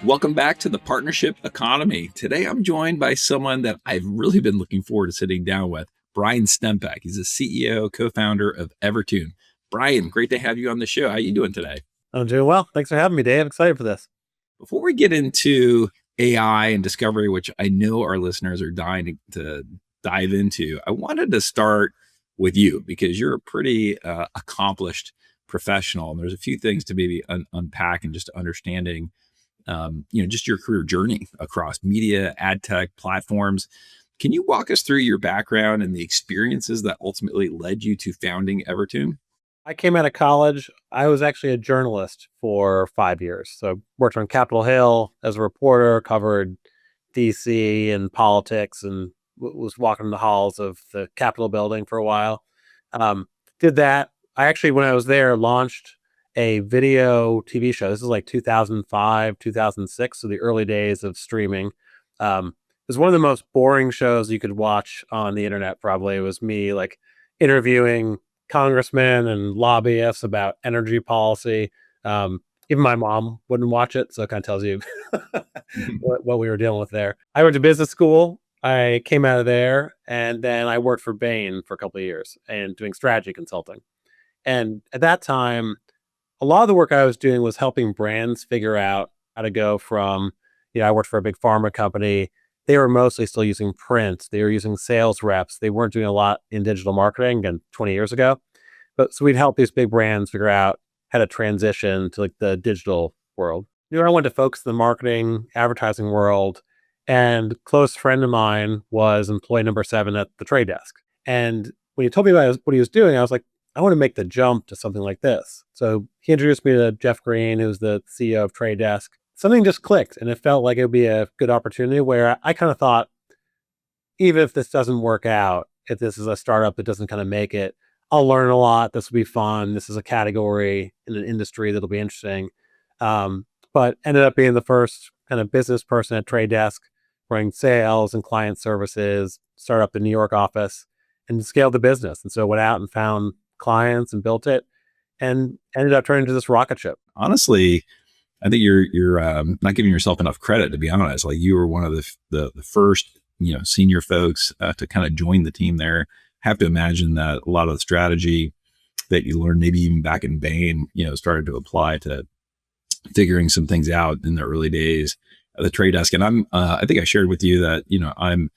Welcome back to the Partnership Economy. Today I'm joined by someone that I've really been looking forward to sitting down with, Brian Stempeck. He's the CEO, co-founder of Evertune. Brian, great to have you on the show. How are you doing today? I'm doing well. Thanks for having me, Dave. Excited for this. Before we get into AI and discovery, which I know our listeners are dying to dive into, I wanted to start with you because you're a pretty accomplished professional. And there's a few things to maybe unpack and just understanding just your career journey across media, ad tech platforms. Can you walk us through your background and the experiences that ultimately led you to founding Evertune? I came out of college. I was actually a journalist for 5 years. So worked on Capitol Hill as a reporter, covered DC and politics, and was walking the halls of the Capitol building for a while. Did that. I actually, when I was there, launched a video TV show. This is like 2005, 2006, so the early days of streaming. It was one of the most boring shows you could watch on the internet, probably. It was me like interviewing congressmen and lobbyists about energy policy. Even my mom wouldn't watch it, so it kind of tells you what we were dealing with there. I went to business school. I came out of there, and then I worked for Bain for a couple of years and doing strategy consulting. And at that time, a lot of the work I was doing was helping brands figure out how to go from, I worked for a big pharma company. They were mostly still using print. They were using sales reps. They weren't doing a lot in digital marketing again 20 years ago. But so we'd help these big brands figure out how to transition to like the digital world. I went to focus in the marketing, advertising world, and a close friend of mine was employee number 7 at the trade desk. And when he told me about what he was doing, I was like, I want to make the jump to something like this. So he introduced me to Jeff Green, who's the CEO of Trade Desk. Something just clicked, and it felt like it would be a good opportunity where I kind of thought, even if this doesn't work out, if this is a startup that doesn't kind of make it, I'll learn a lot. This will be fun. This is a category in an industry that'll be interesting. But ended up being the first kind of business person at Trade Desk, running sales and client services, start up the New York office, and scaled the business. And so went out and found clients and built it, and ended up turning into this rocket ship. Honestly, I think you're not giving yourself enough credit, to be honest. Like, you were one of the first senior folks to kind of join the team there. Have to imagine that a lot of the strategy that you learned, maybe even back in Bain, started to apply to figuring some things out in the early days of the Trade Desk. And I think I shared with you that I'm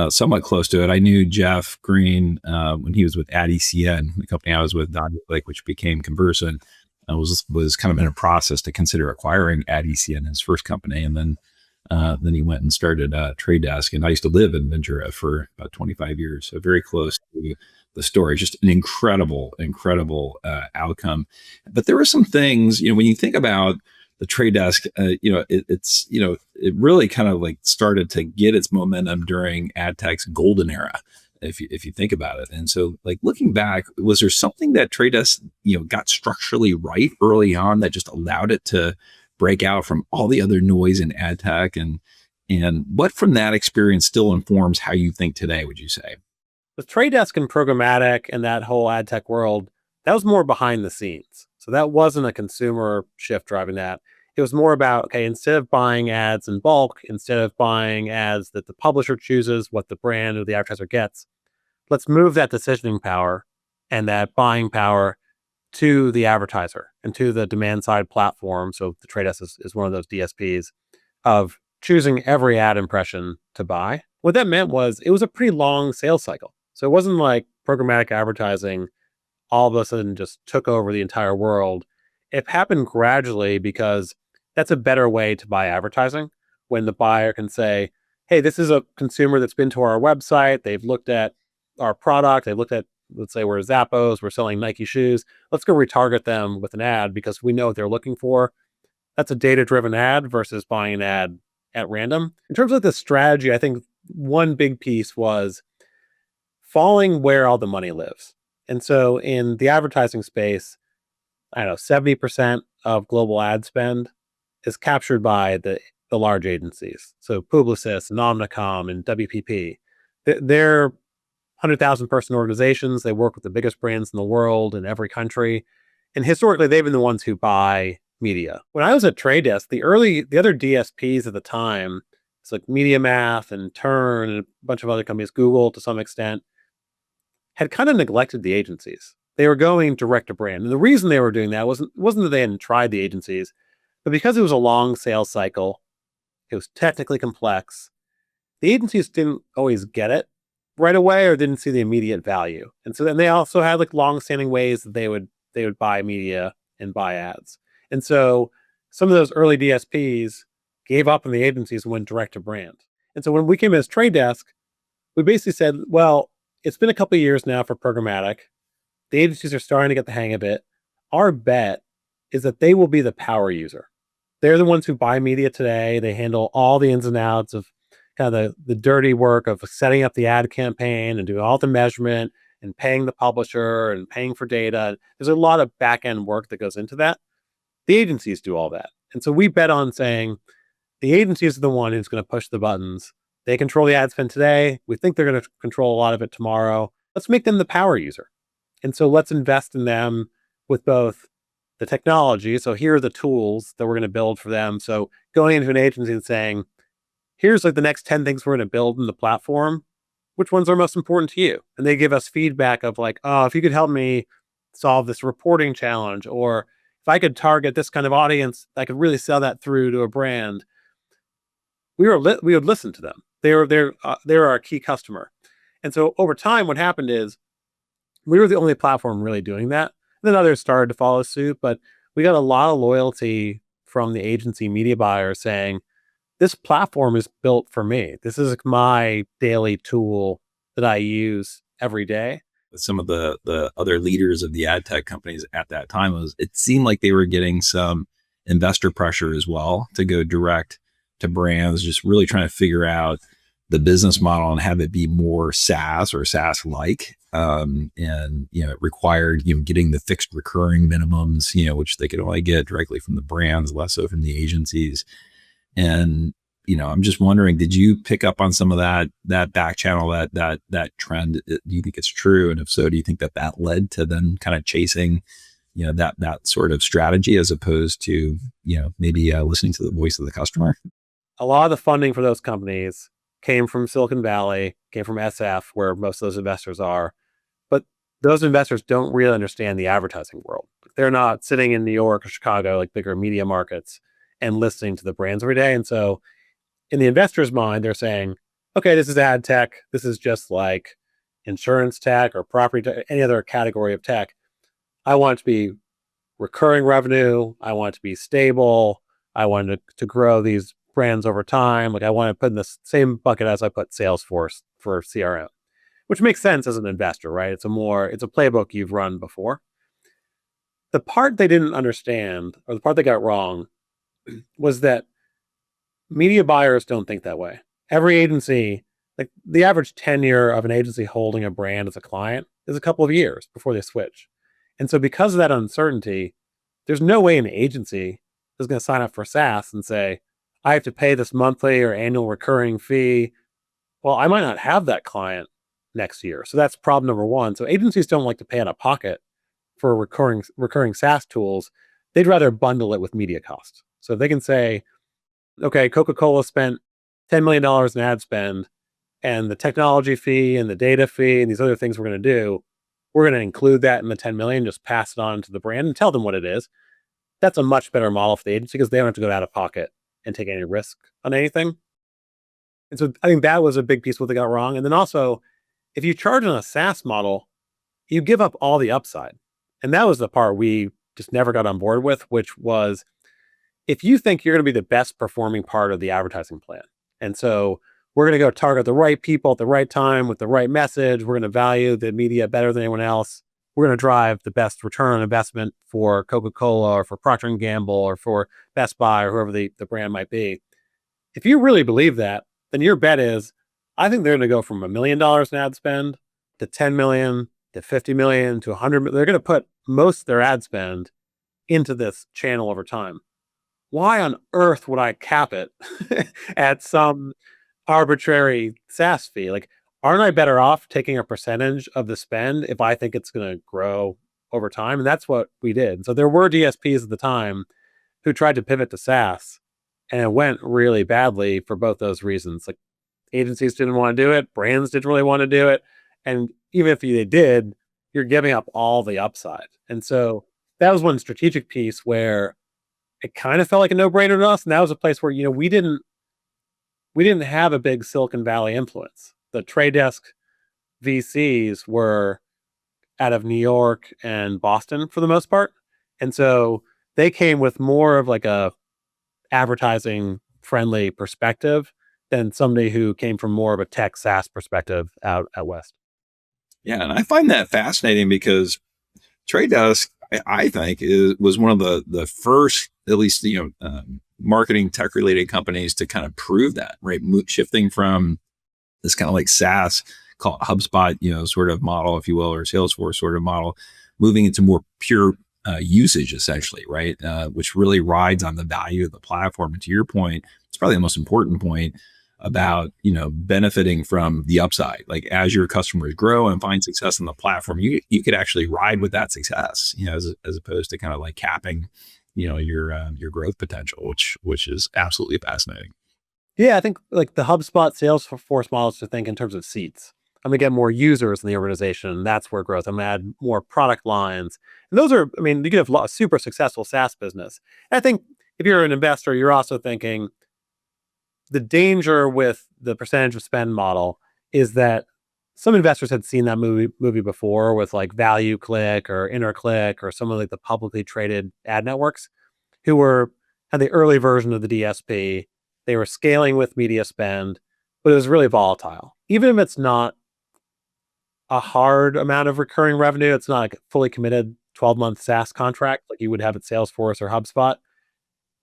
somewhat close to it. I knew Jeff Green when he was with AdECN, the company I was with, which became Conversant. I was kind of in a process to consider acquiring AdECN, his first company, and then he went and started Trade Desk. And I used to live in Ventura for about 25 years, so very close to the story. Just an incredible outcome. But there were some things, when you think about the Trade Desk, it really kind of like started to get its momentum during Adtech's golden era, if you think about it. And so, like, looking back, was there something that Trade Desk got structurally right early on that just allowed it to break out from all the other noise in ad tech, and what from that experience still informs how you think today, would you say? The Trade Desk and programmatic and that whole ad tech world, that was more behind the scenes. So that wasn't a consumer shift driving that. It was more about, okay, instead of buying ads in bulk, instead of buying ads that the publisher chooses what the brand or the advertiser gets, let's move that decisioning power and that buying power to the advertiser and to the demand side platform. So the Trade Desk is one of those DSPs of choosing every ad impression to buy. What that meant was it was a pretty long sales cycle. So it wasn't like programmatic advertising all of a sudden just took over the entire world. It happened gradually because that's a better way to buy advertising, when the buyer can say, hey, this is a consumer that's been to our website. They've looked at our product. They've looked at, let's say we're Zappos, we're selling Nike shoes. Let's go retarget them with an ad because we know what they're looking for. That's a data-driven ad versus buying an ad at random. In terms of the strategy, I think one big piece was following where all the money lives. And so in the advertising space, I don't know, 70% of global ad spend is captured by the large agencies. So Publicis and Omnicom and WPP. They're 100,000 person organizations. They work with the biggest brands in the world in every country. And historically, they've been the ones who buy media. When I was at Trade Desk, the other DSPs at the time, it's like MediaMath and Turn and a bunch of other companies, Google to some extent, had kind of neglected the agencies. They were going direct to brand. And the reason they were doing that wasn't that they hadn't tried the agencies, but because it was a long sales cycle, it was technically complex. The agencies didn't always get it right away or didn't see the immediate value. And so then they also had like long-standing ways that they would buy media and buy ads. And so some of those early DSPs gave up on the agencies and went direct to brand. And so when we came as Trade Desk, we basically said, well, it's been a couple of years now for programmatic. The agencies are starting to get the hang of it. Our bet is that they will be the power user. They're the ones who buy media today. They handle all the ins and outs of kind of the dirty work of setting up the ad campaign and doing all the measurement and paying the publisher and paying for data. There's a lot of back end work that goes into that. The agencies do all that. And so we bet on saying the agency is the one who's going to push the buttons. They control the ad spend today. We think they're going to control a lot of it tomorrow. Let's make them the power user. And so let's invest in them with both the technology. So here are the tools that we're going to build for them. So going into an agency and saying, here's like the next 10 things we're going to build in the platform. Which ones are most important to you? And they give us feedback of like, oh, if you could help me solve this reporting challenge, or if I could target this kind of audience, I could really sell that through to a brand. We would listen to them. They were our key customer. And so over time, what happened is we were the only platform really doing that. And then others started to follow suit, but we got a lot of loyalty from the agency media buyers saying, this platform is built for me. This is my daily tool that I use every day. Some of the other leaders of the ad tech companies at that time, it seemed like they were getting some investor pressure as well to go direct to brands, just really trying to figure out the business model and have it be more SaaS or SaaS like. And it required getting the fixed recurring minimums, which they could only get directly from the brands, less so from the agencies. And I'm just wondering, did you pick up on some of that back channel, that trend? Do you think it's true? And if so, do you think that led to them kind of chasing, that sort of strategy as opposed to, maybe listening to the voice of the customer? A lot of the funding for those companies came from Silicon Valley, came from SF, where most of those investors are. But those investors don't really understand the advertising world. They're not sitting in New York or Chicago, like bigger media markets, and listening to the brands every day. And so in the investor's mind, they're saying, okay, this is ad tech. This is just like insurance tech or property tech, any other category of tech. I want it to be recurring revenue. I want it to be stable. I want it to grow these brands over time. Like I want to put in the same bucket as I put Salesforce for CRM, which makes sense as an investor, right? It's a playbook you've run before. The part they didn't understand, or the part they got wrong, was that media buyers don't think that way. Every agency, like the average tenure of an agency holding a brand as a client is a couple of years before they switch. And so because of that uncertainty, there's no way an agency is going to sign up for SaaS and say, I have to pay this monthly or annual recurring fee. Well, I might not have that client next year. So that's problem number one. So agencies don't like to pay out of pocket for recurring SaaS tools. They'd rather bundle it with media costs. So if they can say, okay, Coca-Cola spent $10 million in ad spend, and the technology fee and the data fee and these other things we're going to do, we're going to include that in the 10 million, just pass it on to the brand and tell them what it is. That's a much better model for the agency because they don't have to go out of pocket and take any risk on anything. And so I think that was a big piece of what they got wrong. And then also, if you charge on a SaaS model, you give up all the upside. And that was the part we just never got on board with, which was, if you think you're going to be the best performing part of the advertising plan, and so we're going to go target the right people at the right time with the right message, we're going to value the media better than anyone else, we're going to drive the best return on investment for Coca-Cola or for Procter & Gamble or for Best Buy or whoever the brand might be. If you really believe that, then your bet is, I think they're going to go from $1 million in ad spend to 10 million to 50 million to 100 million. They're going to put most of their ad spend into this channel over time. Why on earth would I cap it at some arbitrary SaaS fee? Like, aren't I better off taking a percentage of the spend if I think it's going to grow over time? And that's what we did. So there were DSPs at the time who tried to pivot to SaaS, and it went really badly for both those reasons. Like agencies didn't want to do it, brands didn't really want to do it, and even if they did, you're giving up all the upside. And so that was one strategic piece where it kind of felt like a no-brainer to us, and that was a place where we didn't have a big Silicon Valley influence. The Trade Desk VCs were out of New York and Boston for the most part. And so they came with more of like a advertising friendly perspective than somebody who came from more of a tech SaaS perspective out west. Yeah, and I find that fascinating because Trade Desk, I think, was one of the first, at least marketing tech related companies to kind of prove that, right? Shifting from this kind of like SaaS, call it HubSpot, sort of model, if you will, or Salesforce sort of model, moving into more pure usage, essentially, right? Which really rides on the value of the platform. And to your point, it's probably the most important point about benefiting from the upside. Like as your customers grow and find success on the platform, you could actually ride with that success, as opposed to kind of like capping, your growth potential, which is absolutely fascinating. Yeah, I think like the HubSpot Salesforce model is to think in terms of seats. I'm gonna get more users in the organization. That's where growth. I'm gonna add more product lines. And those are, I mean, you could have a super successful SaaS business. And I think if you're an investor, you're also thinking the danger with the percentage of spend model is that some investors had seen that movie before with like Value Click or InterClick or some of like the publicly traded ad networks who had the early version of the DSP. They were scaling with media spend, but it was really volatile. Even if it's not a hard amount of recurring revenue, it's not like a fully committed 12-month SaaS contract like you would have at Salesforce or HubSpot,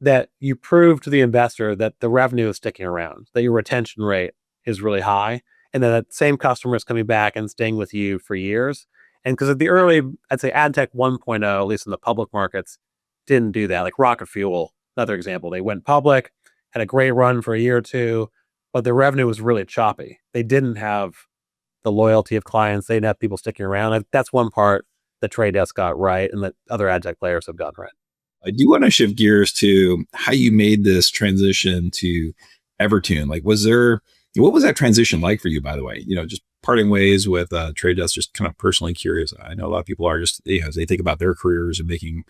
that you prove to the investor that the revenue is sticking around, that your retention rate is really high, and that same customer is coming back and staying with you for years. And because at the early, I'd say Adtech 1.0, at least in the public markets, didn't do that. Like Rocket Fuel, another example. They went public, had a great run for a year or two, but their revenue was really choppy. They didn't have the loyalty of clients. They didn't have people sticking around. That's one part the Trade Desk got right and that other ad tech players have gotten right. I do want to shift gears to how you made this transition to Evertune. Like, what was that transition like for you, by the way? Just parting ways with Trade Desk, just kind of personally curious. I know a lot of people are just, as they think about their careers and making,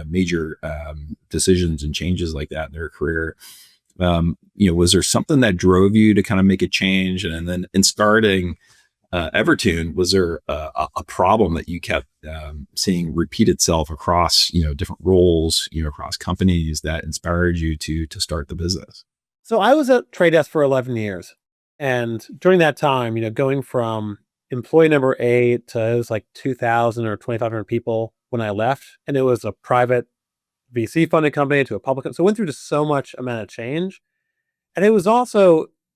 major decisions and changes like that in their career. Was there something that drove you to kind of make a change? And then in starting Evertune, was there a problem that you kept seeing repeat itself across different roles, across companies that inspired you to start the business? So I was at Trade Desk for 11 years. And during that time, going from employee number 8 to it was like 2,000 or 2,500 people when I left. And it was a private VC funded company to a public. So it went through just so much amount of change. And it was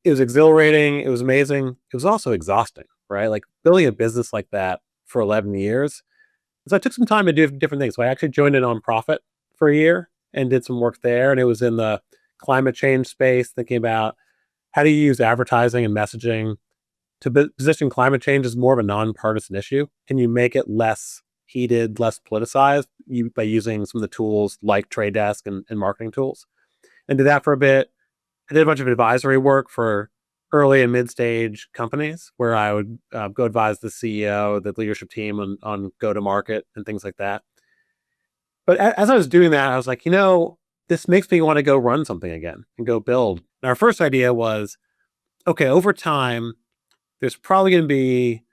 exhilarating. It was amazing. It was also exhausting, right? Like building a business like that for 11 years. So I took some time to do different things. So I actually joined a nonprofit for a year and did some work there. And it was in the climate change space, thinking about how do you use advertising and messaging to position climate change as more of a nonpartisan issue? Can you make it less heated, less politicized by using some of the tools like Trade Desk and marketing tools? And did that for a bit. I did a bunch of advisory work for early and mid-stage companies where I would go advise the CEO, the leadership team on go-to-market and things like that. But as I was doing that, I was like, this makes me want to go run something again and go build. And our first idea was, okay, over time, there's probably going to be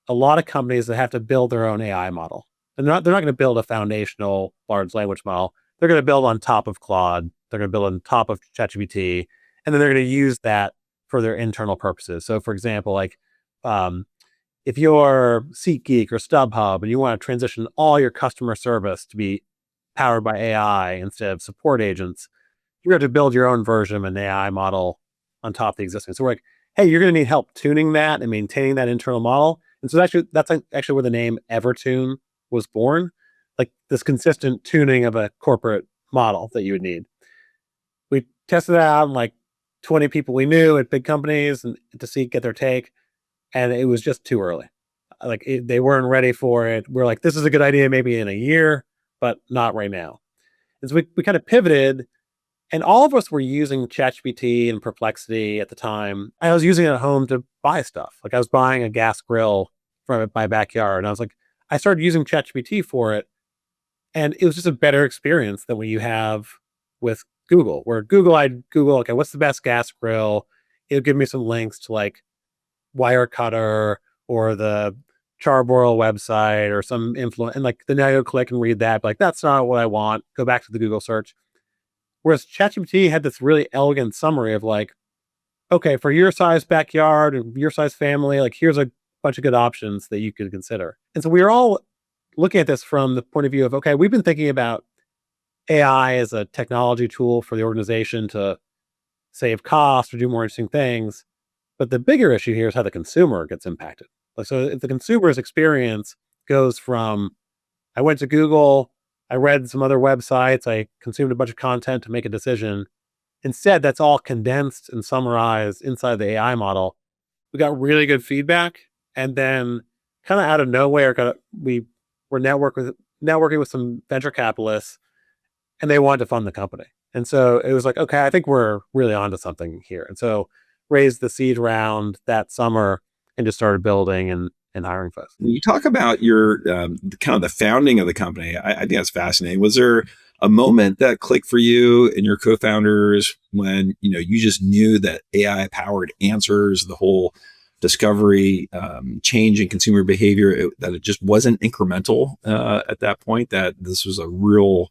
a lot of companies that have to build their own AI model. And they're not going to build a foundational large language model. They're going to build on top of Claude. They're going to build on top of ChatGPT, and then they're going to use that for their internal purposes. So, for example, like if you're SeatGeek or StubHub and you want to transition all your customer service to be powered by AI instead of support agents, you have to build your own version of an AI model on top of the existing. So we're like, hey, you're going to need help tuning that and maintaining that internal model. And so that's actually where the name Evertune was born, like this consistent tuning of a corporate model that you would need. We tested it out on like 20 people we knew at big companies and to get their take. And it was just too early. They weren't ready for it. We're like, this is a good idea maybe in a year, but not right now. And so we kind of pivoted, and all of us were using ChatGPT and Perplexity at the time. I was using it at home to buy stuff. Like I was buying a gas grill from my backyard, and I was like, I started using ChatGPT for it, and it was just a better experience than what you have with Google. Where Google, I'd Google, okay, what's the best gas grill? It'll give me some links to like Wirecutter or the Charbroil website or some influence, and like then I go click and read that. Like that's not what I want. Go back to the Google search. Whereas ChatGPT had this really elegant summary of like, okay, for your size backyard and your size family, like here's a bunch of good options that you could consider. And so we were all looking at this from the point of view of, okay, we've been thinking about AI as a technology tool for the organization to save costs or do more interesting things. But the bigger issue here is how the consumer gets impacted. Like, so if the consumer's experience goes from, I went to Google, I read some other websites, I consumed a bunch of content to make a decision. Instead, that's all condensed and summarized inside the AI model. We got really good feedback. And then kind of out of nowhere, we were networking with some venture capitalists, and they wanted to fund the company. And so it was like, okay, I think we're really onto something here. And so raised the seed round that summer and just started building and hiring folks. When you talk about your kind of the founding of the company, I think that's fascinating. Was there a moment that clicked for you and your co-founders when you just knew that AI powered answers, the whole discovery, change in consumer behavior, that it just wasn't incremental at that point, that this was a real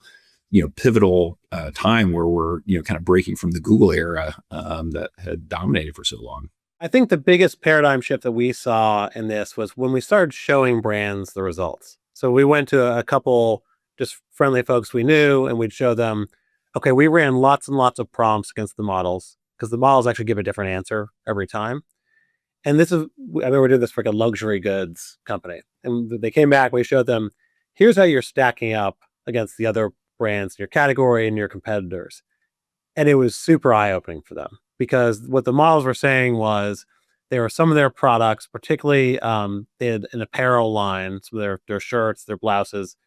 pivotal time where we're kind of breaking from the Google era that had dominated for so long? I think the biggest paradigm shift that we saw in this was when we started showing brands the results. So we went to a couple just friendly folks we knew, and we'd show them, okay, we ran lots and lots of prompts against the models because the models actually give a different answer every time. And this is, I mean, we did this for like a luxury goods company. And they came back, we showed them, here's how you're stacking up against the other brands in your category and your competitors. And it was super eye-opening for them because what the models were saying was there were some of their products, particularly they had an apparel line, so their shirts, their blouses,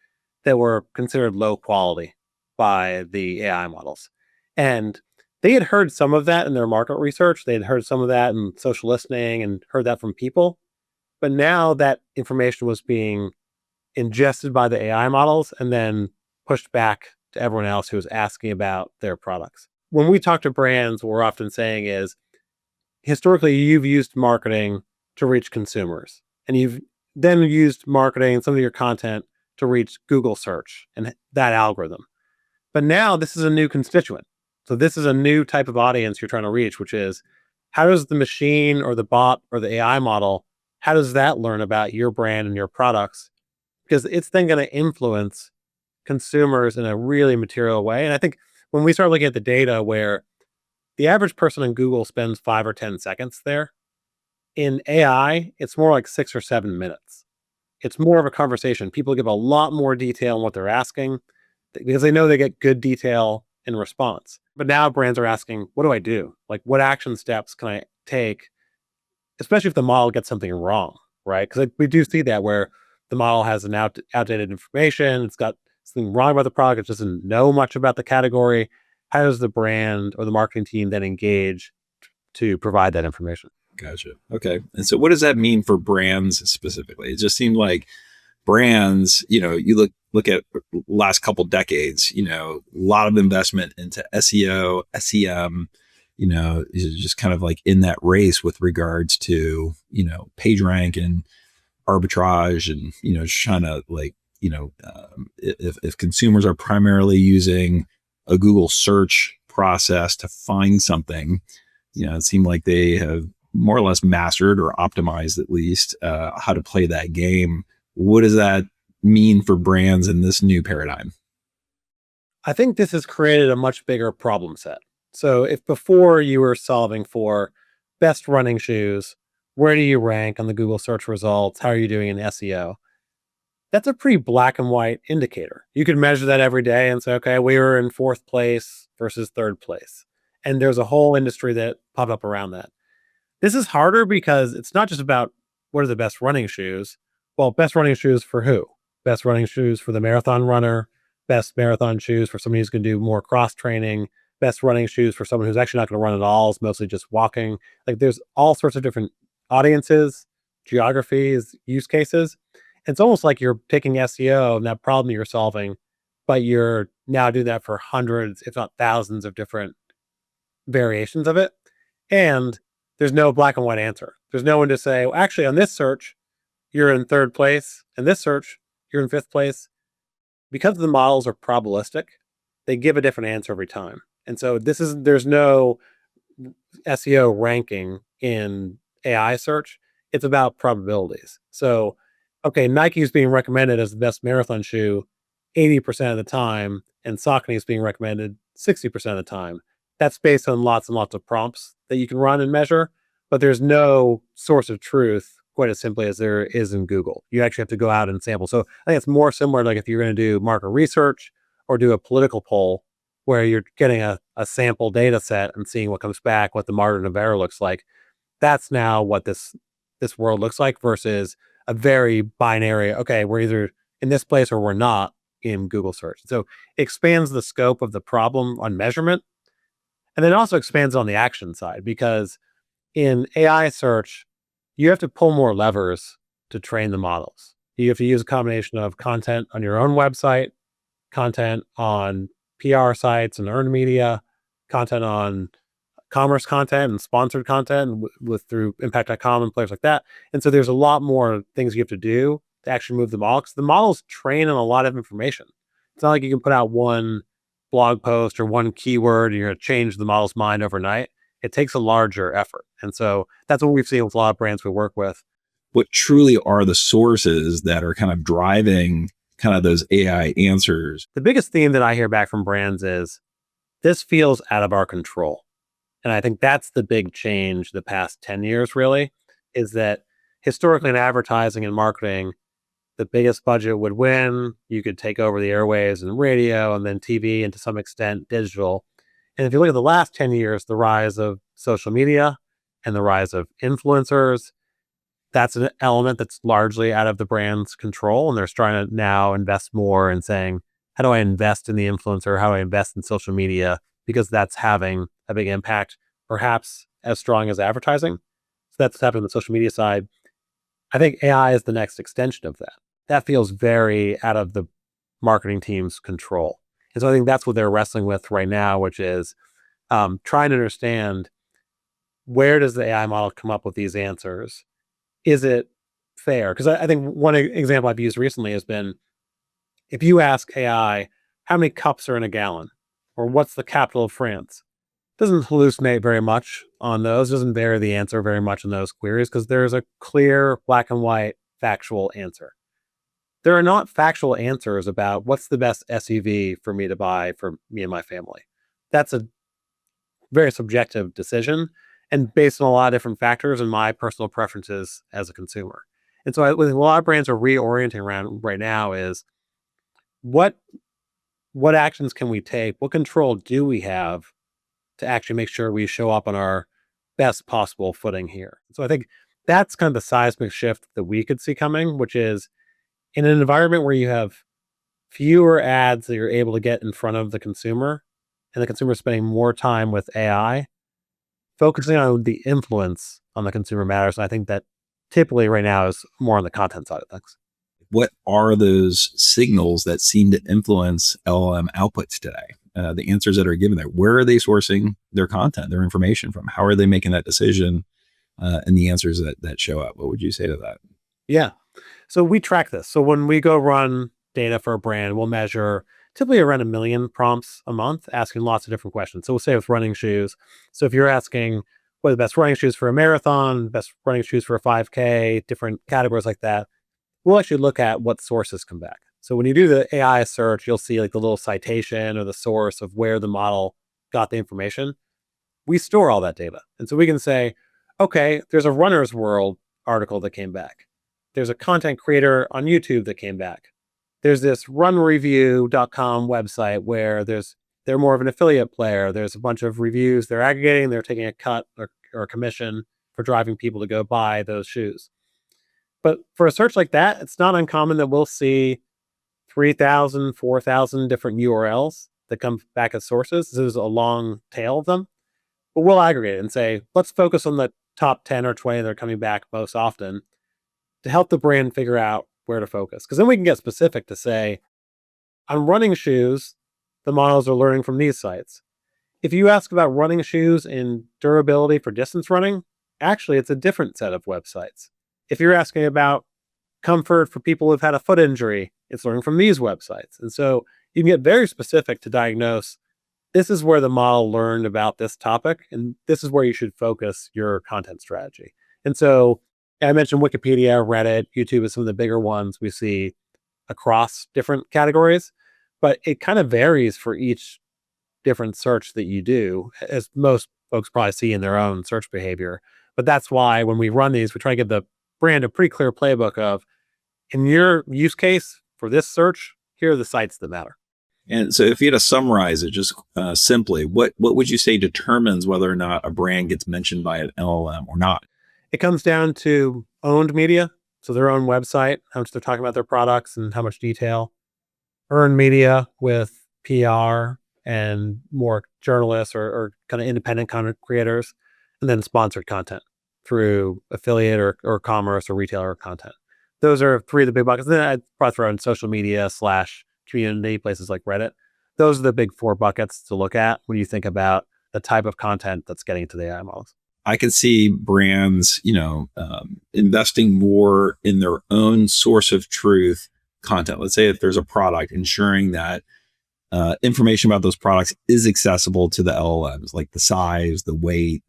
that were considered low quality by the AI models. And they had heard some of that in their market research. They had heard some of that in social listening and heard that from people. But now that information was being ingested by the AI models and then pushed back to everyone else who was asking about their products. When we talk to brands, what we're often saying is, historically, you've used marketing to reach consumers, and you've then used marketing, some of your content, to reach Google search and that algorithm. But now this is a new constituent. So this is a new type of audience you're trying to reach, which is, how does the machine or the bot or the AI model, how does that learn about your brand and your products? Because it's then going to influence consumers in a really material way. And I think when we start looking at the data where the average person in Google spends 5 or 10 seconds there, in AI, it's more like 6 or 7 minutes. It's more of a conversation. People give a lot more detail on what they're asking because they know they get good detail in response. But now brands are asking, what do I do? Like, what action steps can I take, especially if the model gets something wrong, right? Because we do see that where the model has an outdated information. It's got something wrong about the product. It doesn't know much about the category. How does the brand or the marketing team then engage to provide that information? Gotcha. Okay. And so what does that mean for brands specifically? It just seemed like brands, you look at last couple decades, a lot of investment into SEO, SEM, is just kind of like in that race with regards to, page rank and arbitrage and, just trying to like, if consumers are primarily using a Google search process to find something, it seemed like they have more or less mastered or optimized at least how to play that game. What does that mean for brands in this new paradigm? I think this has created a much bigger problem set. So if before you were solving for best running shoes, where do you rank on the Google search results? How are you doing in SEO? That's a pretty black and white indicator. You could measure that every day and say, okay, we were in fourth place versus third place. And there's a whole industry that popped up around that. This is harder because it's not just about what are the best running shoes. Well, best running shoes for who? Best running shoes for the marathon runner, best marathon shoes for somebody who's going to do more cross training, best running shoes for someone who's actually not going to run at all, is mostly just walking. Like there's all sorts of different audiences, geographies, use cases. It's almost like you're taking SEO and that problem you're solving, but you're now doing that for hundreds, if not thousands, of different variations of it. And there's no black and white answer. There's no one to say, well, actually, on this search, you're in third place. And this search, you're in fifth place. Because the models are probabilistic, they give a different answer every time. And so there's no SEO ranking in AI search. It's about probabilities. So, okay, Nike is being recommended as the best marathon shoe 80% of the time, and Saucony is being recommended 60% of the time. That's based on lots and lots of prompts that you can run and measure, but there's no source of truth quite as simply as there is in Google. You actually have to go out and sample. So I think it's more similar to like if you're going to do market research or do a political poll where you're getting a sample data set and seeing what comes back, what the margin of error looks like. That's now what this world looks like versus a very binary, okay, we're either in this place or we're not in Google search. So it expands the scope of the problem on measurement. And then it also expands on the action side because in AI search, you have to pull more levers to train the models. You have to use a combination of content on your own website, content on PR sites and earned media, content on commerce content and sponsored content with through impact.com and players like that. And so there's a lot more things you have to do to actually move the model because the models train on a lot of information. It's not like you can put out one blog post or one keyword and you're going to change the model's mind overnight. It takes a larger effort. And so that's what we've seen with a lot of brands we work with. What truly are the sources that are kind of driving kind of those AI answers? The biggest theme that I hear back from brands is this feels out of our control. And I think that's the big change the past 10 years, really, is that historically in advertising and marketing, the biggest budget would win. You could take over the airwaves and radio and then TV and to some extent digital. And if you look at the last 10 years, the rise of social media and the rise of influencers, that's an element that's largely out of the brand's control. And they're trying to now invest more in saying, how do I invest in the influencer? How do I invest in social media? Because that's having a big impact, perhaps as strong as advertising. So that's what's happening on the social media side. I think AI is the next extension of that. That feels very out of the marketing team's control. And so I think that's what they're wrestling with right now, which is trying to understand where does the AI model come up with these answers? Is it fair? Because I think one example I've used recently has been, if you ask AI, how many cups are in a gallon? Or what's the capital of France? It doesn't hallucinate very much on those, doesn't vary the answer very much in those queries because there's a clear black and white factual answer. There are not factual answers about what's the best SUV for me to buy for me and my family. That's a very subjective decision and based on a lot of different factors and my personal preferences as a consumer. And so what a lot of brands are reorienting around right now is what actions can we take? What control do we have to actually make sure we show up on our best possible footing here? So I think that's kind of the seismic shift that we could see coming, which is in an environment where you have fewer ads that you're able to get in front of the consumer and the consumer spending more time with AI, focusing on the influence on the consumer matters. And I think that typically right now is more on the content side of things. What are those signals that seem to influence LLM outputs today? The answers that are given there, where are they sourcing their content, their information from? How are they making that decision? And the answers that show up, what would you say to that? Yeah. So we track this. So when we go run data for a brand, we'll measure typically around 1 million prompts a month, asking lots of different questions. So we'll say with running shoes. So if you're asking what are the best running shoes for a marathon, best running shoes for a 5K, different categories like that, we'll actually look at what sources come back. So when you do the AI search, you'll see like the little citation or the source of where the model got the information. We store all that data. And so we can say, okay, there's a Runner's World article that came back. There's a content creator on YouTube that came back. There's this runreview.com website where they're more of an affiliate player. There's a bunch of reviews they're aggregating. They're taking a cut or a commission for driving people to go buy those shoes. But for a search like that, it's not uncommon that we'll see 3,000, 4,000 different URLs that come back as sources. There's a long tail of them. But we'll aggregate it and say, let's focus on the top 10 or 20 that are coming back most often to help the brand figure out where to focus. Because then we can get specific to say, on running shoes, the models are learning from these sites. If you ask about running shoes and durability for distance running, actually, it's a different set of websites. If you're asking about comfort for people who've had a foot injury, it's learning from these websites. And so you can get very specific to diagnose this is where the model learned about this topic, and this is where you should focus your content strategy. And so I mentioned Wikipedia, Reddit, YouTube is some of the bigger ones we see across different categories, but it kind of varies for each different search that you do, as most folks probably see in their own search behavior. But that's why when we run these, we try to give the brand a pretty clear playbook of, in your use case for this search, here are the sites that matter. And so if you had to summarize it just simply, what would you say determines whether or not a brand gets mentioned by an LLM or not? It comes down to owned media, so their own website, how much they're talking about their products and how much detail. Earned media with PR and more journalists or kind of independent content creators, and then sponsored content through affiliate or commerce or retailer content. Those are three of the big buckets. Then I'd probably throw in social media / community, places like Reddit. Those are the big 4 buckets to look at when you think about the type of content that's getting into the AI models. I can see brands, investing more in their own source of truth content. Let's say if there's a product, ensuring that information about those products is accessible to the LLMs, like the size, the weight,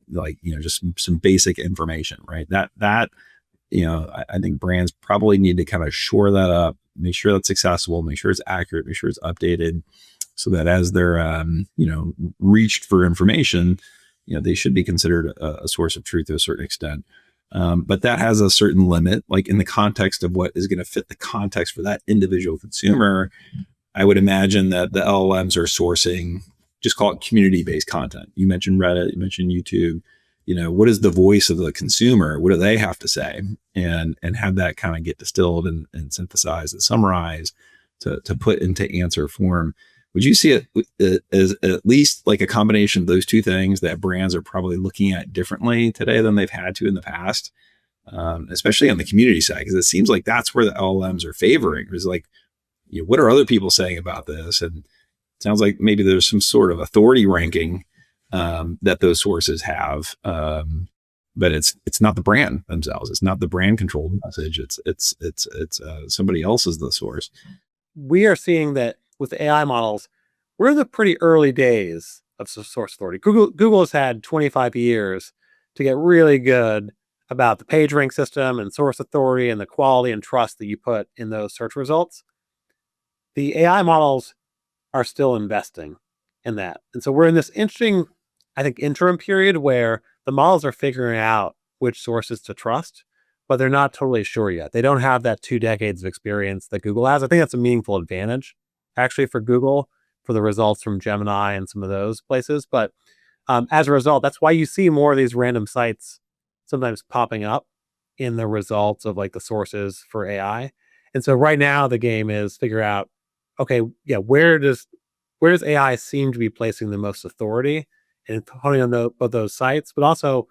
just some basic information, right? That I think brands probably need to kind of shore that up, make sure that's accessible, make sure it's accurate, make sure it's updated, so that as they're reached for information, they should be considered a source of truth to a certain extent. But that has a certain limit, like in the context of what is going to fit the context for that individual consumer. I would imagine that the LLMs are sourcing, just call it community-based content. You mentioned Reddit, you mentioned YouTube. What is the voice of the consumer? What do they have to say? And have that kind of get distilled and synthesized and summarized to put into answer form. Would you see it as at least like a combination of those two things that brands are probably looking at differently today than they've had to in the past, especially on the community side? Because it seems like that's where the LLMs are favoring. It's like, what are other people saying about this? And it sounds like maybe there's some sort of authority ranking that those sources have, but it's not the brand themselves. It's not the brand controlled message. It's somebody else is the source. We are seeing that with AI models, we're in the pretty early days of source authority. Google has had 25 years to get really good about the PageRank system and source authority and the quality and trust that you put in those search results. The AI models are still investing in that. And so we're in this interesting, I think, interim period where the models are figuring out which sources to trust, but they're not totally sure yet. They don't have that 2 decades of experience that Google has. I think that's a meaningful advantage, actually, for Google, for the results from Gemini and some of those places. But as a result, that's why you see more of these random sites sometimes popping up in the results of like the sources for AI. And so right now the game is figure out, okay, yeah, where does AI seem to be placing the most authority and honing on both those sites, but also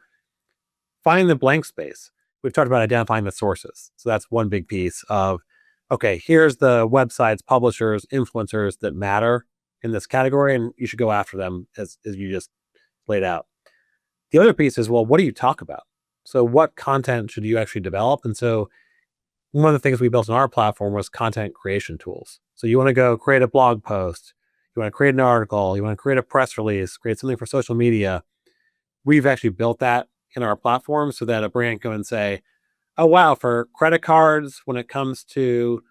find the blank space. We've talked about identifying the sources. So that's one big piece of, okay, here's the websites, publishers, influencers that matter in this category, and you should go after them as you just laid out. The other piece is, well, what do you talk about? So what content should you actually develop? And so one of the things we built on our platform was content creation tools. So you want to go create a blog post, you want to create an article, you want to create a press release, create something for social media. We've actually built that in our platform so that a brand can go and say, oh, wow, for credit cards, when it comes to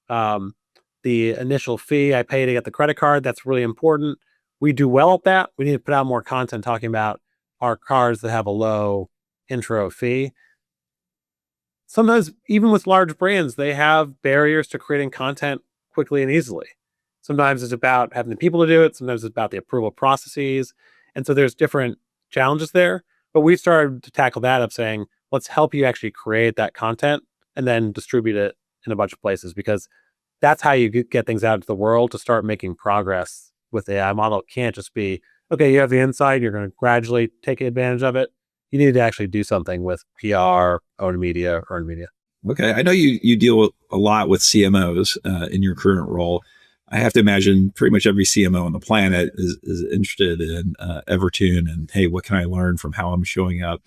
the initial fee I pay to get the credit card, that's really important. We do well at that. We need to put out more content talking about our cards that have a low intro fee. Sometimes, even with large brands, they have barriers to creating content quickly and easily. Sometimes it's about having the people to do it. Sometimes it's about the approval processes. And so there's different challenges there. But we started to tackle that of saying, let's help you actually create that content and then distribute it in a bunch of places. Because That's how you get things out into the world to start making progress with the AI model. It can't just be, okay, you have the insight, you're going to gradually take advantage of it. You need to actually do something with PR, owned media, earned media. Okay, I know you deal a lot with CMOs in your current role. I have to imagine pretty much every CMO on the planet is interested in Evertune and, hey, what can I learn from how I'm showing up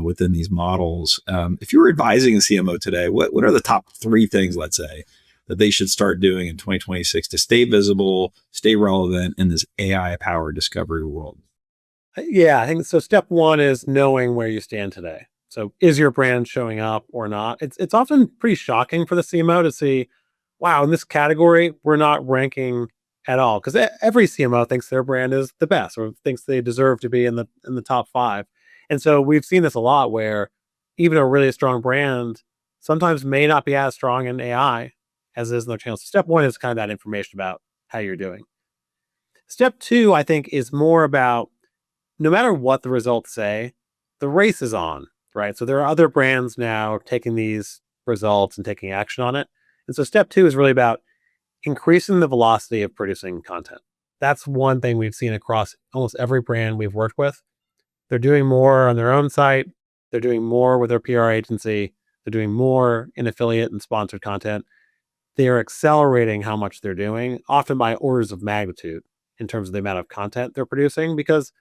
within these models? If you were advising a CMO today, what are the top three things, let's say, that they should start doing in 2026 to stay visible, stay relevant in this AI-powered discovery world? Yeah, I think so. Step one is knowing where you stand today. So, is your brand showing up or not? It's often pretty shocking for the CMO to see, wow, in this category we're not ranking at all, because every CMO thinks their brand is the best or thinks they deserve to be in the top five. And so we've seen this a lot where even a really strong brand sometimes may not be as strong in AI as it is in their channels. Step one is kind of that information about how you're doing. Step two, I think, is more about no matter what the results say, the race is on, right? So there are other brands now taking these results and taking action on it. And so step two is really about increasing the velocity of producing content. That's one thing we've seen across almost every brand we've worked with. They're doing more on their own site. They're doing more with their PR agency. They're doing more in affiliate and sponsored content. They are accelerating how much they're doing, often by orders of magnitude in terms of the amount of content they're producing, because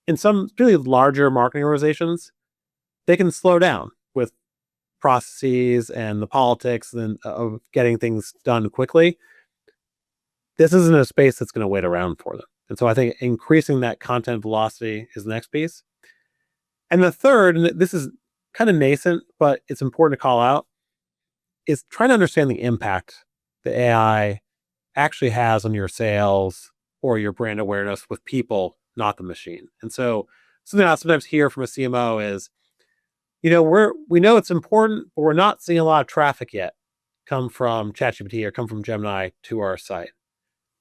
in some really larger marketing organizations, they can slow down with processes and the politics and of getting things done quickly. This isn't a space that's going to wait around for them. And so I think increasing that content velocity is the next piece. And the third, and this is kind of nascent, but it's important to call out, is trying to understand the impact the AI actually has on your sales or your brand awareness with people, not the machine. And so something I sometimes hear from a CMO is, we know it's important, but we're not seeing a lot of traffic yet come from ChatGPT or come from Gemini to our site.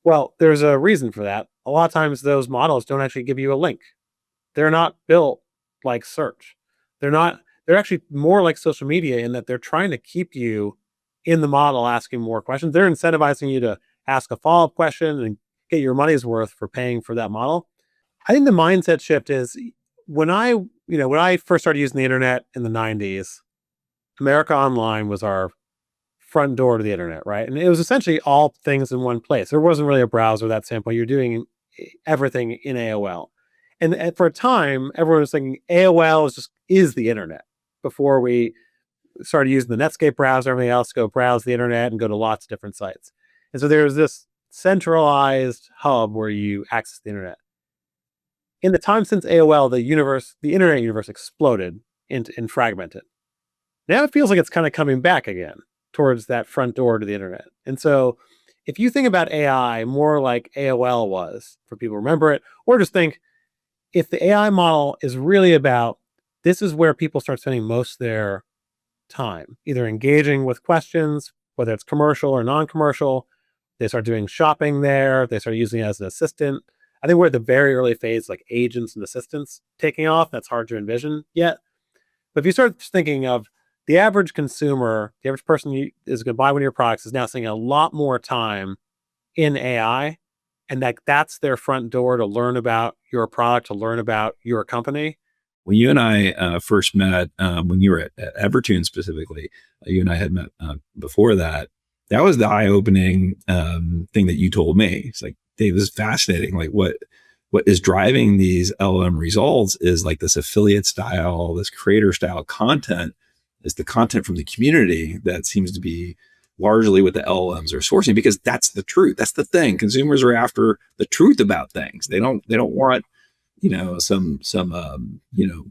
Well, there's a reason for that. A lot of times those models don't actually give you a link. They're not built like search. They're actually more like social media in that they're trying to keep you in the model asking more questions. They're incentivizing you to ask a follow-up question and get your money's worth for paying for that model. I think the mindset shift is when I first started using the internet in the 90s, America Online was our front door to the internet, right? And it was essentially all things in one place. There wasn't really a browser that simple. You're doing everything in AOL. And for a time, everyone was thinking AOL is the internet before we started using the Netscape browser, everything else, go browse the internet and go to lots of different sites. And so there's this centralized hub where you access the internet. In the time since AOL, the internet universe exploded and fragmented. Now it feels like it's kind of coming back again towards that front door to the internet. And so if you think about AI more like AOL was, for people who remember it, or just think if the AI model is really about this is where people start spending most of their time, either engaging with questions, whether it's commercial or non-commercial, they start doing shopping there, they start using it as an assistant. I think we're at the very early phase, like agents and assistants taking off. That's hard to envision yet. But if you start thinking of the average consumer, the average person who is going to buy one of your products is now spending a lot more time in AI, and that's their front door to learn about your product, to learn about your company. When you and I first met, when you were at Evertune specifically, you and I had met before that. That was the eye-opening thing that you told me. It's like, Dave, this is fascinating. Like what is driving these LM results is like this affiliate style, this creator style content is the content from the community that seems to be largely what the LLMs are sourcing, because that's the truth. That's the thing. Consumers are after the truth about things. They don't want, some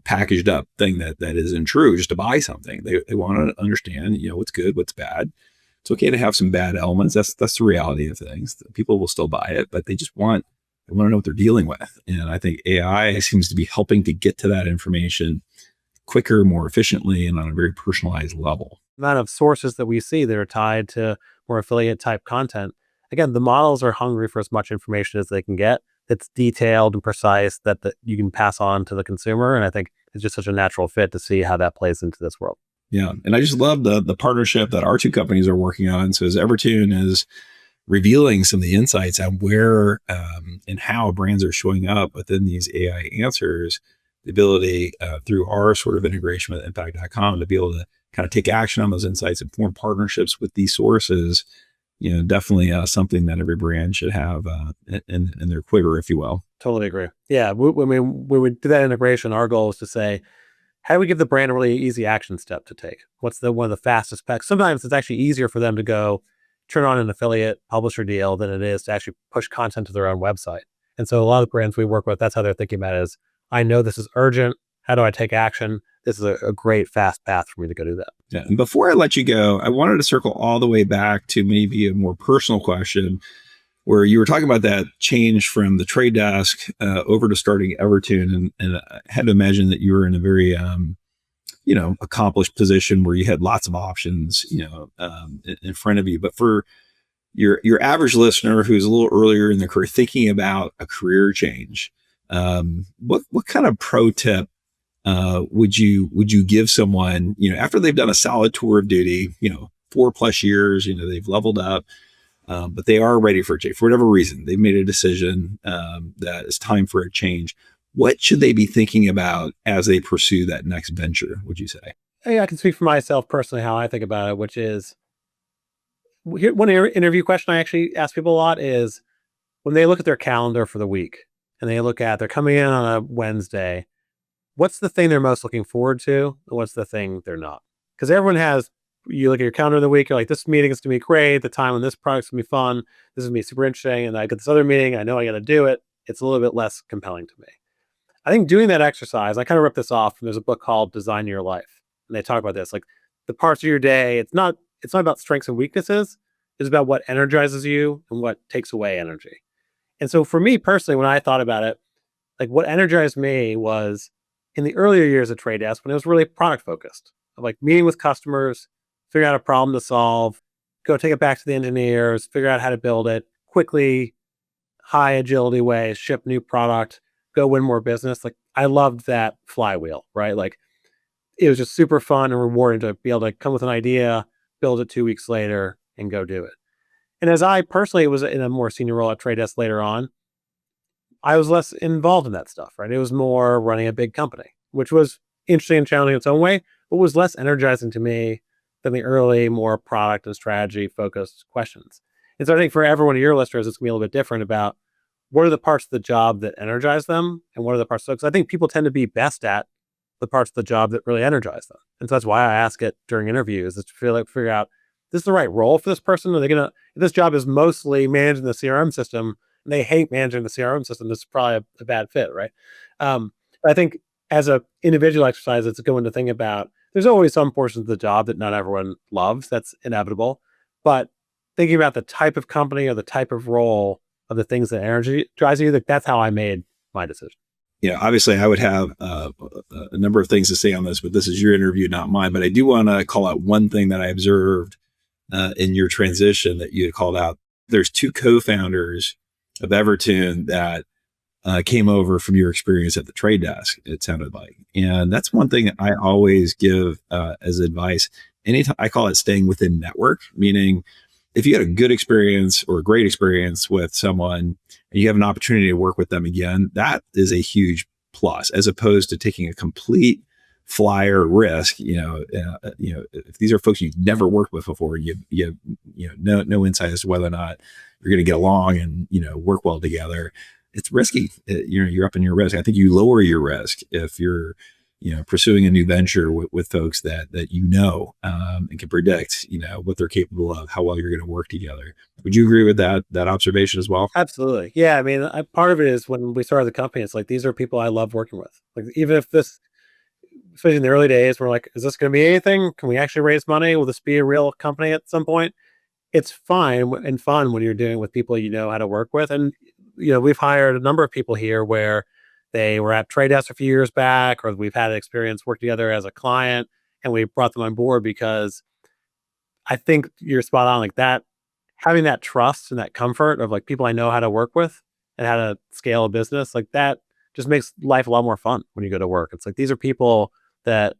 packaged up thing that isn't true just to buy something. They want to understand, what's good, what's bad. It's okay to have some bad elements. That's the reality of things. People will still buy it, but they want to know what they're dealing with. And I think AI seems to be helping to get to that information quicker, more efficiently, and on a very personalized level. The amount of sources that we see that are tied to more affiliate type content. Again, the models are hungry for as much information as they can get that's detailed and precise that you can pass on to the consumer. And I think it's just such a natural fit to see how that plays into this world. Yeah. And I just love the partnership that our two companies are working on. So as Evertune is revealing some of the insights on where and how brands are showing up within these AI answers, the ability through our sort of integration with impact.com to be able to kind of take action on those insights and form partnerships with these sources, definitely something that every brand should have in their quiver, if you will. Totally agree. Yeah. When we do that integration, our goal is to say, how do we give the brand a really easy action step to take? What's one of the fastest packs? Sometimes it's actually easier for them to go turn on an affiliate publisher deal than it is to actually push content to their own website. And so a lot of the brands we work with, that's how they're thinking about it is, I know this is urgent. How do I take action? This is a great fast path for me to go do that. Yeah. And before I let you go, I wanted to circle all the way back to maybe a more personal question where you were talking about that change from the trade desk over to starting Evertune. And I had to imagine that you were in a very, accomplished position where you had lots of options, in front of you. But for your average listener who's a little earlier in their career thinking about a career change, what kind of pro tip would you give someone, after they've done a solid tour of duty, 4+ years, they've leveled up, but they are ready for a change for whatever reason. They've made a decision that it's time for a change. What should they be thinking about as they pursue that next venture, would you say? Hey, I can speak for myself personally, how I think about it, which is one interview question I actually ask people a lot is when they look at their calendar for the week and they're coming in on a Wednesday, what's the thing they're most looking forward to? And what's the thing they're not? Because you look at your calendar of the week, you're like, this meeting is going to be great. The time on this product's going to be fun. This is going to be super interesting. And I get this other meeting. I know I got to do it. It's a little bit less compelling to me. I think doing that exercise, I kind of ripped this off. There's a book called Design Your Life. And they talk about this, like the parts of your day. It's not about strengths and weaknesses. It's about what energizes you and what takes away energy. And so for me personally, when I thought about it, like what energized me was in the earlier years of Trade Desk when it was really product focused, of like meeting with customers, figure out a problem to solve, go take it back to the engineers, figure out how to build it quickly, high agility way, ship new product, go win more business. Like I loved that flywheel, right? Like it was just super fun and rewarding to be able to come with an idea, build it 2 weeks later, and go do it. And as I personally was in a more senior role at Trade Desk later on, I was less involved in that stuff, right? It was more running a big company, which was interesting and challenging in its own way, but was less energizing to me than the early, more product and strategy focused questions. And so I think for every one of your listeners, it's gonna be a little bit different about what are the parts of the job that energize them and what are the parts, because I think people tend to be best at the parts of the job that really energize them. And so that's why I ask it during interviews is to figure out, this is the right role for this person? Are they gonna, if this job is mostly managing the CRM system and they hate managing the CRM system, this is probably a bad fit, right? But I think as a individual exercise, it's going to think about, there's always some portions of the job that not everyone loves. That's inevitable. But thinking about the type of company or the type of role of the things that energy drives you, that's how I made my decision. Obviously, I would have a number of things to say on this, but this is your interview, not mine. But I do want to call out one thing that I observed in your transition that you had called out. There's two co-founders of Evertune that came over from your experience at the trade desk, it sounded like. And that's one thing I always give as advice. Anytime I call it staying within network, meaning if you had a good experience or a great experience with someone and you have an opportunity to work with them again, that is a huge plus, as opposed to taking a complete flyer risk. If these are folks you've never worked with before, you have no insight as to whether or not you're going to get along and work well together. It's risky. You're up in your risk. I think you lower your risk if you're pursuing a new venture with folks that and can predict what they're capable of, how well you're going to work together. Would you agree with that observation as well? Absolutely. Yeah. I mean, part of it is when we started the company, it's like, these are people I love working with. Like, even if this, especially in the early days, we're like, is this going to be anything? Can we actually raise money? Will this be a real company at some point? It's fine and fun when you're doing with people you know how to work with. And, we've hired a number of people here where they were at Trade Desk a few years back, or we've had experience work together as a client and we brought them on board because I think you're spot on, like that, having that trust and that comfort of like people I know how to work with and how to scale a business, like that just makes life a lot more fun when you go to work. It's like, these are people that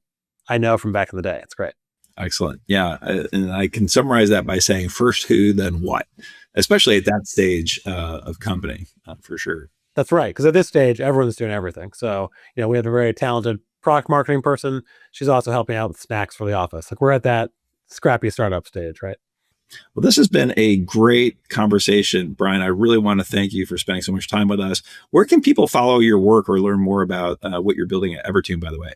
I know from back in the day. It's great. Excellent. Yeah. And I can summarize that by saying first who, then what, especially at that stage of company, for sure. That's right. Because at this stage, everyone's doing everything. So, we have a very talented product marketing person. She's also helping out with snacks for the office. Like we're at that scrappy startup stage, right? Well, this has been a great conversation, Brian. I really want to thank you for spending so much time with us. Where can people follow your work or learn more about what you're building at Evertune, by the way?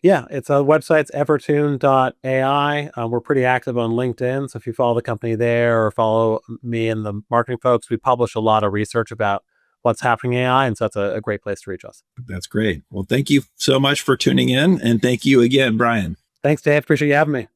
Yeah, it's a website's evertune.ai. We're pretty active on LinkedIn. So if you follow the company there or follow me and the marketing folks, we publish a lot of research about what's happening in AI. And so that's a great place to reach us. That's great. Well, thank you so much for tuning in. And thank you again, Brian. Thanks, Dave. Appreciate you having me.